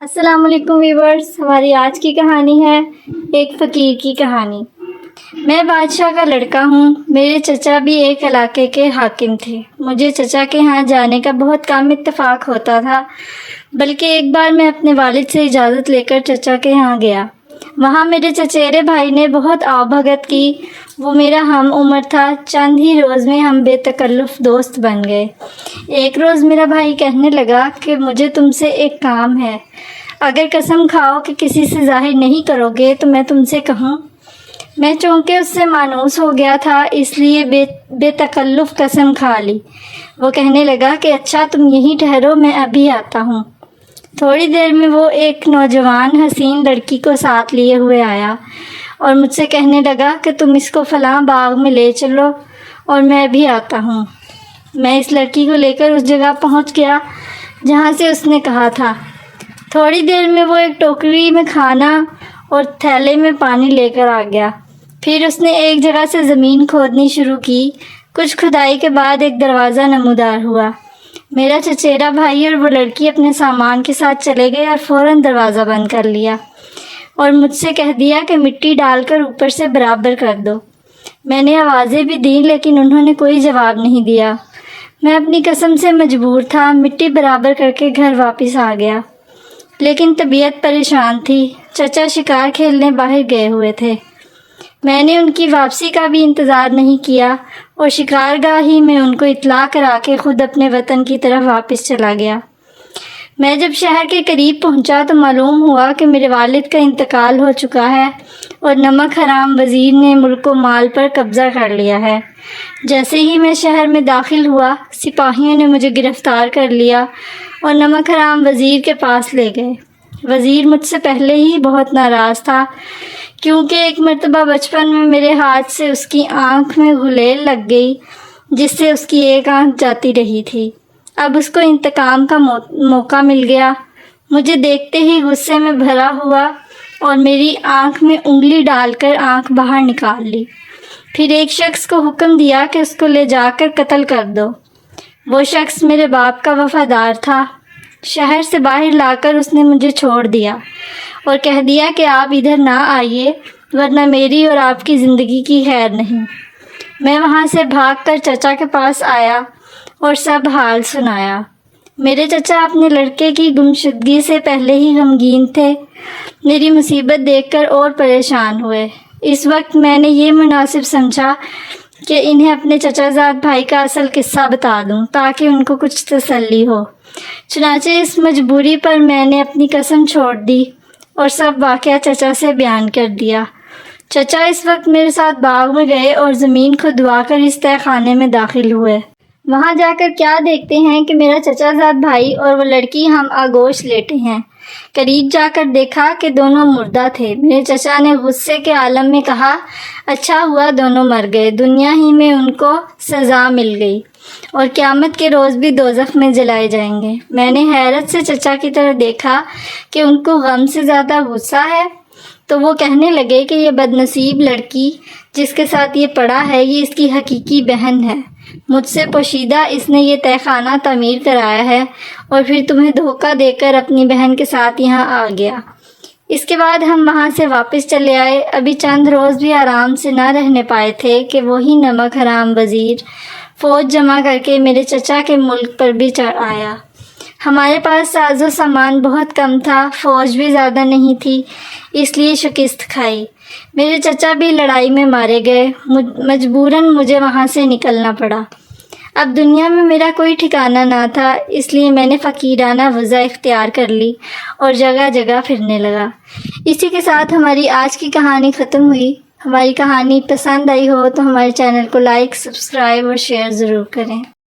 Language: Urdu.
السلام علیکم ویورز، ہماری آج کی کہانی ہے ایک فقیر کی کہانی۔ میں بادشاہ کا لڑکا ہوں۔ میرے چچا بھی ایک علاقے کے حاکم تھے۔ مجھے چچا کے ہاں جانے کا بہت کم اتفاق ہوتا تھا، بلکہ ایک بار میں اپنے والد سے اجازت لے کر چچا کے ہاں گیا۔ وہاں میرے چچیرے بھائی نے بہت آؤ بھگت کی۔ وہ میرا ہم عمر تھا۔ چند ہی روز میں ہم بے تکلف دوست بن گئے۔ ایک روز میرا بھائی کہنے لگا کہ مجھے تم سے ایک کام ہے، اگر قسم کھاؤ کہ کسی سے ظاہر نہیں کرو گے تو میں تم سے کہوں۔ میں چونکہ اس سے مانوس ہو گیا تھا، اس لیے بے تکلف قسم کھا لی۔ وہ کہنے لگا کہ اچھا تم یہیں ٹھہرو، میں ابھی آتا ہوں۔ تھوڑی دیر میں وہ ایک نوجوان حسین لڑکی کو ساتھ لیے ہوئے آیا اور مجھ سے کہنے لگا کہ تم اس کو فلاں باغ میں لے چلو اور میں ابھی آتا ہوں۔ میں اس لڑکی کو لے کر اس جگہ پہنچ گیا جہاں سے اس نے کہا تھا۔ تھوڑی دیر میں وہ ایک ٹوکری میں کھانا اور تھیلے میں پانی لے کر آ گیا۔ پھر اس نے ایک جگہ سے زمین کھودنی شروع کی۔ کچھ کھدائی کے بعد ایک دروازہ نمودار ہوا۔ میرا چچیرا بھائی اور وہ لڑکی اپنے سامان کے ساتھ چلے گئے اور فوراً دروازہ بند کر لیا اور مجھ سے کہہ دیا کہ مٹی ڈال کر اوپر سے برابر کر دو۔ میں نے آوازیں بھی دیں لیکن انہوں نے کوئی جواب نہیں دیا۔ میں اپنی قسم سے مجبور تھا، مٹی برابر کر کے گھر واپس آ گیا، لیکن طبیعت پریشان تھی۔ چچا شکار کھیلنے باہر گئے ہوئے تھے۔ میں نے ان کی واپسی کا بھی انتظار نہیں کیا اور شکار گاہ ہی میں ان کو اطلاع کرا کے خود اپنے وطن کی طرف واپس چلا گیا۔ میں جب شہر کے قریب پہنچا تو معلوم ہوا کہ میرے والد کا انتقال ہو چکا ہے اور نمک حرام وزیر نے ملک و مال پر قبضہ کر لیا ہے۔ جیسے ہی میں شہر میں داخل ہوا، سپاہیوں نے مجھے گرفتار کر لیا اور نمک حرام وزیر کے پاس لے گئے۔ وزیر مجھ سے پہلے ہی بہت ناراض تھا، کیونکہ ایک مرتبہ بچپن میں میرے ہاتھ سے اس کی آنکھ میں غلیل لگ گئی جس سے اس کی ایک آنکھ جاتی رہی تھی۔ اب اس کو انتقام کا موقع مل گیا۔ مجھے دیکھتے ہی غصے میں بھرا ہوا اور میری آنکھ میں انگلی ڈال کر آنکھ باہر نکال لی۔ پھر ایک شخص کو حکم دیا کہ اس کو لے جا کر قتل کر دو۔ وہ شخص میرے باپ کا وفادار تھا۔ شہر سے باہر لا کر اس نے مجھے چھوڑ دیا اور کہہ دیا کہ آپ ادھر نہ آئیے ورنہ میری اور آپ کی زندگی کی خیر نہیں۔ میں وہاں سے بھاگ کر چچا کے پاس آیا اور سب حال سنایا۔ میرے چچا اپنے لڑکے کی گمشدگی سے پہلے ہی غمگین تھے۔ میری مصیبت دیکھ کر اور پریشان ہوئے۔ اس وقت میں نے یہ مناسب سمجھا کہ انہیں اپنے چچا زاد بھائی کا اصل قصہ بتا دوں تاکہ ان کو کچھ تسلی ہو۔ چنانچہ اس مجبوری پر میں نے اپنی قسم چھوڑ دی اور سب واقعہ چچا سے بیان کر دیا۔ چچا اس وقت میرے ساتھ باغ میں گئے اور زمین کھدوا کر اس تہہ خانے میں داخل ہوئے۔ وہاں جا کر کیا دیکھتے ہیں کہ میرا چچا زاد بھائی اور وہ لڑکی ہم آگوش لیٹے ہیں۔ قریب جا کر دیکھا کہ دونوں مردہ تھے۔ میرے چچا نے غصے کے عالم میں کہا، اچھا ہوا دونوں مر گئے، دنیا ہی میں ان کو سزا مل گئی اور قیامت کے روز بھی دوزخ میں جلائے جائیں گے۔ میں نے حیرت سے چچا کی طرف دیکھا کہ ان کو غم سے زیادہ غصہ ہے، تو وہ کہنے لگے کہ یہ بدنصیب لڑکی جس کے ساتھ یہ پڑا ہے یہ اس کی حقیقی بہن ہے۔ مجھ سے پوشیدہ اس نے یہ تہہ خانہ تعمیر کرایا ہے اور پھر تمہیں دھوکہ دے کر اپنی بہن کے ساتھ یہاں آ گیا۔ اس کے بعد ہم وہاں سے واپس چلے آئے۔ ابھی چند روز بھی آرام سے نہ رہنے پائے تھے کہ وہی نمک حرام وزیر فوج جمع کر کے میرے چچا کے ملک پر بھی چڑھ آیا۔ ہمارے پاس ساز و سامان بہت کم تھا، فوج بھی زیادہ نہیں تھی، اس لیے شکست کھائی۔ میرے چچا بھی لڑائی میں مارے گئے۔ مجبوراً مجھے وہاں سے نکلنا پڑا۔ اب دنیا میں میرا کوئی ٹھکانہ نہ تھا، اس لیے میں نے فقیرانہ وضع اختیار کر لی اور جگہ جگہ پھرنے لگا۔ اسی کے ساتھ ہماری آج کی کہانی ختم ہوئی۔ ہماری کہانی پسند آئی ہو تو ہمارے چینل کو لائک، سبسکرائب اور شیئر ضرور کریں۔